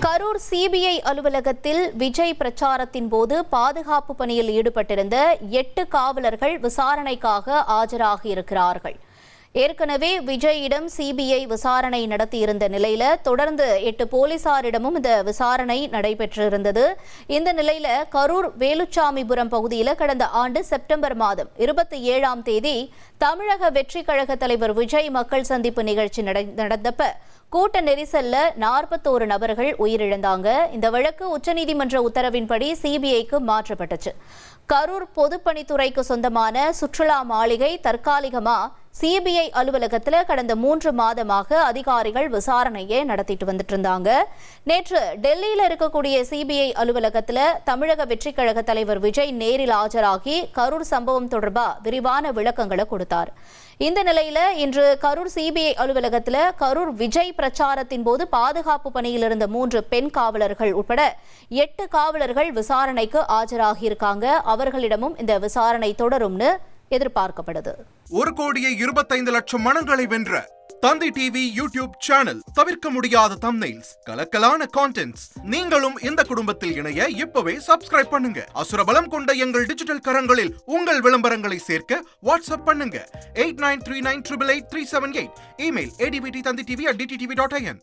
Karur CBI அலுவலகத்தில் விஜய் பிரச்சாரத்தின் போது பாதுகாப்பு பணியில் ஈடுபட்டிருந்த 8 காவலர்கள் விசாரணைக்காக ஆஜராகியிருக்கிறார்கள். ஏற்கனவே விஜயிடம் சிபிஐ விசாரணை நடத்தியிருந்த நிலையில தொடர்ந்து 8 போலீசாரிடமும் இந்த விசாரணை நடைபெற்றிருந்தது. இந்த நிலையில கரூர் வேலுச்சாமிபுரம் பகுதியில் கடந்த ஆண்டு செப்டம்பர் மாதம் 27ஆம் தேதி தமிழக வெற்றி கழக தலைவர் விஜய் மக்கள் சந்திப்பு நிகழ்ச்சி நடந்தப்ப கூட்ட நெரிசல்ல 41 நபர்கள் உயிரிழந்தாங்க. இந்த வழக்கு உச்சநீதிமன்ற உத்தரவின்படி சிபிஐக்கு மாற்றப்பட்டுச்சு. கரூர் பொதுப்பணித்துறைக்கு சொந்தமான சுற்றுலா மாளிகை தற்காலிகமா சிபிஐ அலுவலகத்தில் கடந்த 3 மாதமாக அதிகாரிகள் விசாரணையை நடத்திட்டு வந்துட்டு இருந்தாங்க. நேற்று டெல்லியில் இருக்கக்கூடிய சிபிஐ அலுவலகத்தில் தமிழக வெற்றி கழக தலைவர் விஜய் நேரில் ஆஜராகி கரூர் சம்பவம் தொடர்பா விரிவான விளக்கங்களை கொடுத்தார். இந்த நிலையில இன்று கரூர் சிபிஐ அலுவலகத்தில் கரூர் விஜய் பிரச்சாரத்தின் போது பாதுகாப்பு பணியில் இருந்த 3 பெண் காவலர்கள் உட்பட 8 காவலர்கள் விசாரணைக்கு ஆஜராகியிருக்காங்க. அவர்களிடமும் இந்த விசாரணை தொடரும்னு எதிர்பார்க்கப்படுது. 1,25,00,000 மனங்களை வென்ற தந்தி டிவி யூடியூப் சேனல். தவிர்க்க முடியாத தம்ப்நெயில்ஸ், கலக்கலான கான்டென்ட்ஸ். நீங்களும் இந்த குடும்பத்தில் இணைய இப்பவே சப்ஸ்கிரைப் பண்ணுங்க. அசுரபலம் கொண்ட எங்கள் டிஜிட்டல் கரங்களில் உங்கள் விளம்பரங்களை சேர்க்க வாட்ஸ்அப் பண்ணுங்க 8939883838. Email advtthanditv@dttv.in.